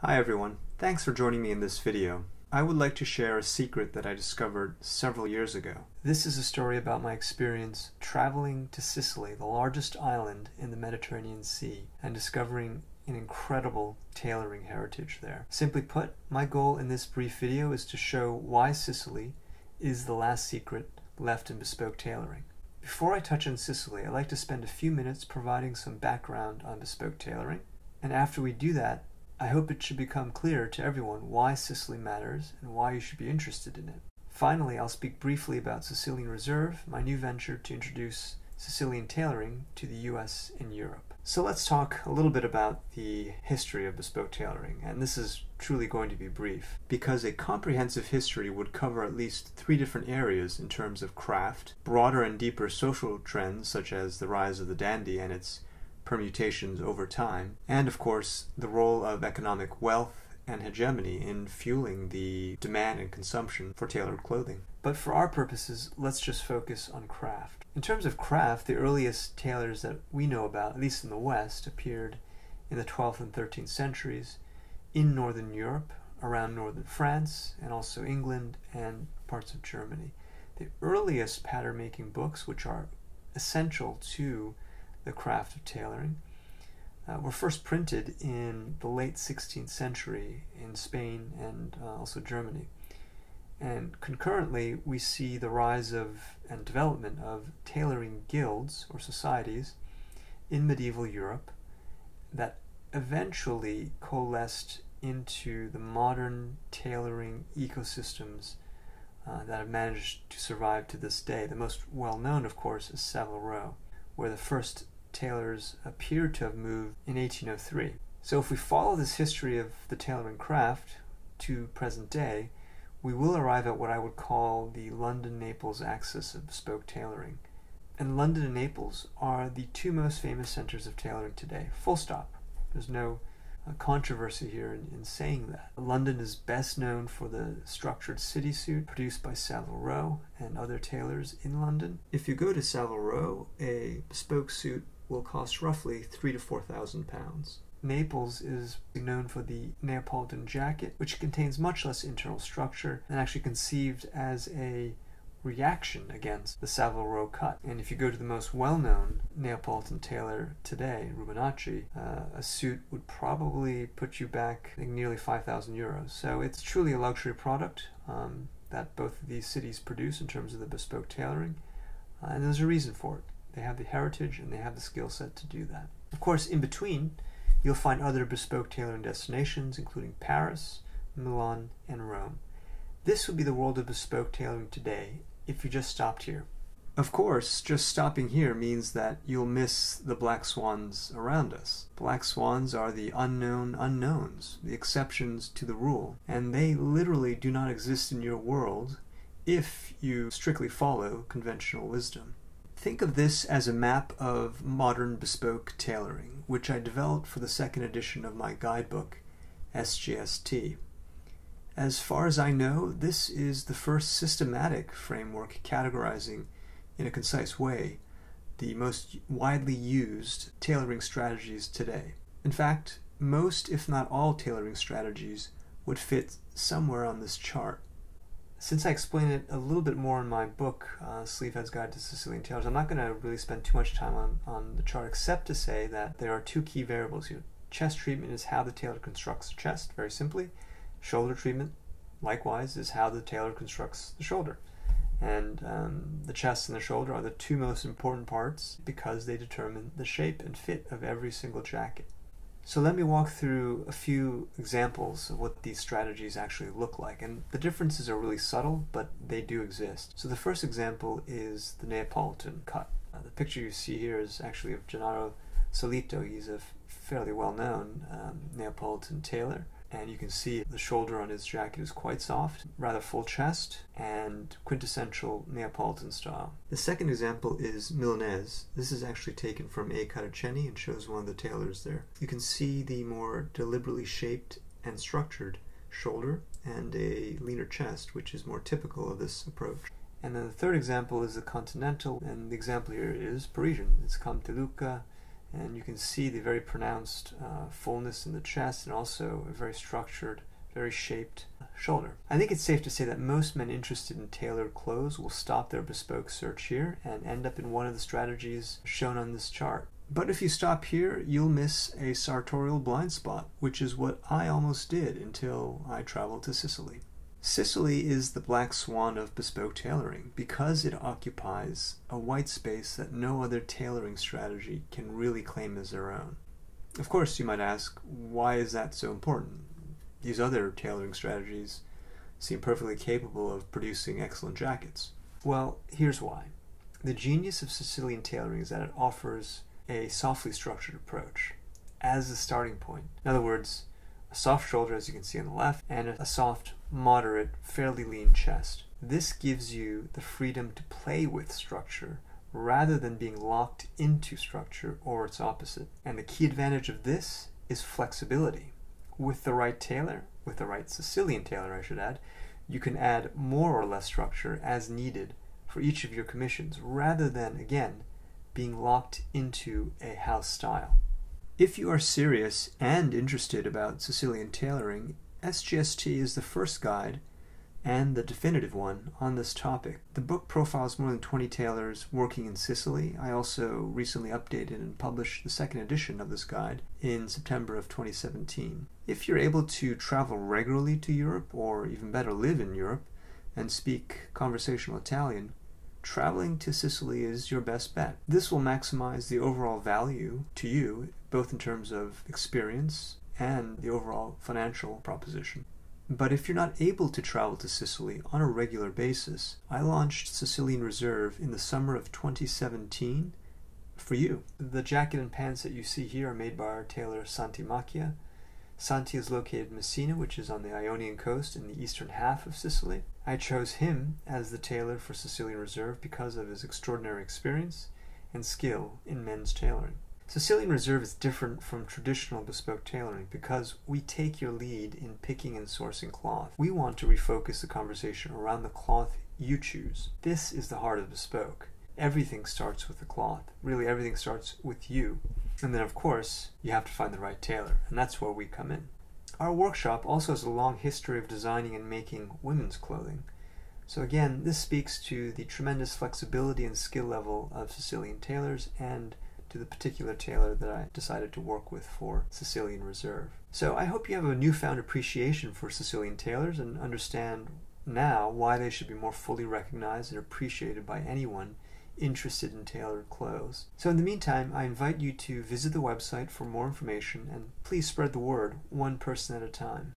Hi everyone, thanks for joining me in this video. I would like to share a secret that I discovered several years ago. This is a story about my experience traveling to Sicily, the largest island in the Mediterranean Sea, and discovering an incredible tailoring heritage there. Simply put, my goal in this brief video is to show why Sicily is the last secret left in bespoke tailoring. Before I touch on Sicily, I'd like to spend a few minutes providing some background on bespoke tailoring, and after we do that, I hope it should become clear to everyone why Sicily matters and why you should be interested in it. Finally, I'll speak briefly about Sicilian Reserve, my new venture to introduce Sicilian tailoring to the US and Europe. So let's talk a little bit about the history of bespoke tailoring, and this is truly going to be brief, because a comprehensive history would cover at least 3 different areas in terms of craft, broader and deeper social trends such as the rise of the dandy and its permutations over time, and of course the role of economic wealth and hegemony in fueling the demand and consumption for tailored clothing. But for our purposes, let's just focus on craft. In terms of craft, the earliest tailors that we know about, at least in the West, appeared in the 12th and 13th centuries in Northern Europe, around northern France, and also England and parts of Germany. The earliest pattern-making books, which are essential to the craft of tailoring, were first printed in the late 16th century in Spain and also Germany. And concurrently, we see the rise of and development of tailoring guilds or societies in medieval Europe that eventually coalesced into the modern tailoring ecosystems that have managed to survive to this day. The most well-known, of course, is Savile Row, where the first tailors appeared to have moved in 1803. So if we follow this history of the tailoring craft to present day, we will arrive at what I would call the London-Naples axis of bespoke tailoring. And London and Naples are the 2 most famous centers of tailoring today. Full stop. There's no controversy here in saying that. London is best known for the structured city suit produced by Savile Row and other tailors in London. If you go to Savile Row, a bespoke suit will cost roughly £3,000 to £4,000. Naples is known for the Neapolitan jacket, which contains much less internal structure and actually conceived as a reaction against the Savile Row cut. And if you go to the most well-known Neapolitan tailor today, Rubinacci, a suit would probably put you back, I think, nearly €5,000. So it's truly a luxury product that both of these cities produce in terms of the bespoke tailoring, and there's a reason for it. They have the heritage and they have the skill set to do that. Of course, in between, you'll find other bespoke tailoring destinations, including Paris, Milan, and Rome. This would be the world of bespoke tailoring today if you just stopped here. Of course, just stopping here means that you'll miss the black swans around us. Black swans are the unknown unknowns, the exceptions to the rule, and they literally do not exist in your world if you strictly follow conventional wisdom. Think of this as a map of modern bespoke tailoring, which I developed for the 2nd edition of my guidebook, SGST. As far as I know, this is the first systematic framework categorizing, in a concise way, the most widely used tailoring strategies today. In fact, most, if not all, tailoring strategies would fit somewhere on this chart. Since I explain it a little bit more in my book, Sleevehead's Guide to Sicilian Tailors, I'm not going to really spend too much time on the chart, except to say that there are 2 key variables here. Chest treatment is how the tailor constructs the chest, very simply. Shoulder treatment, likewise, is how the tailor constructs the shoulder. And the chest and the shoulder are the 2 most important parts because they determine the shape and fit of every single jacket. So let me walk through a few examples of what these strategies actually look like. And the differences are really subtle, but they do exist. So the first example is the Neapolitan cut. The picture you see here is actually of Gennaro Solito. He's a fairly well-known Neapolitan tailor. And you can see the shoulder on his jacket is quite soft, rather full chest, and quintessential Neapolitan style. The second example is Milanese. This is actually taken from A. Caraceni and shows one of the tailors there. You can see the more deliberately shaped and structured shoulder and a leaner chest, which is more typical of this approach. And then the third example is the Continental, and the example here is Parisian. It's Comte de Lucca, And you can see the very pronounced fullness in the chest, and also a very structured, very shaped shoulder. I think it's safe to say that most men interested in tailored clothes will stop their bespoke search here and end up in one of the strategies shown on this chart. But if you stop here, you'll miss a sartorial blind spot, which is what I almost did until I traveled to Sicily. Sicily is the black swan of bespoke tailoring because it occupies a white space that no other tailoring strategy can really claim as their own. Of course, you might ask, why is that so important? These other tailoring strategies seem perfectly capable of producing excellent jackets. Well, here's why. The genius of Sicilian tailoring is that it offers a softly structured approach as a starting point. In other words, a soft shoulder, as you can see on the left, and a soft, moderate, fairly lean chest. This gives you the freedom to play with structure rather than being locked into structure or its opposite. And the key advantage of this is flexibility. With the right tailor, with the right Sicilian tailor I should add, you can add more or less structure as needed for each of your commissions rather than, again, being locked into a house style. If you are serious and interested about Sicilian tailoring, SGST is the first guide and the definitive one on this topic. The book profiles more than 20 tailors working in Sicily. I also recently updated and published the second edition of this guide in September of 2017. If you're able to travel regularly to Europe, or even better, live in Europe, and speak conversational Italian, traveling to Sicily is your best bet. This will maximize the overall value to you, both in terms of experience and the overall financial proposition. But if you're not able to travel to Sicily on a regular basis, I launched Sicilian Reserve in the summer of 2017 for you. The jacket and pants that you see here are made by our tailor Santi Macchia. Santi is located in Messina, which is on the Ionian coast in the eastern half of Sicily. I chose him as the tailor for Sicilian Reserve because of his extraordinary experience and skill in men's tailoring. Sicilian Reserve is different from traditional bespoke tailoring because we take your lead in picking and sourcing cloth. We want to refocus the conversation around the cloth you choose. This is the heart of bespoke. Everything starts with the cloth. Really, everything starts with you. And then, of course, you have to find the right tailor, and that's where we come in. Our workshop also has a long history of designing and making women's clothing. So again, this speaks to the tremendous flexibility and skill level of Sicilian tailors and to the particular tailor that I decided to work with for Sicilian Reserve. So I hope you have a newfound appreciation for Sicilian tailors and understand now why they should be more fully recognized and appreciated by anyone interested in tailored clothes. So in the meantime, I invite you to visit the website for more information and please spread the word one person at a time.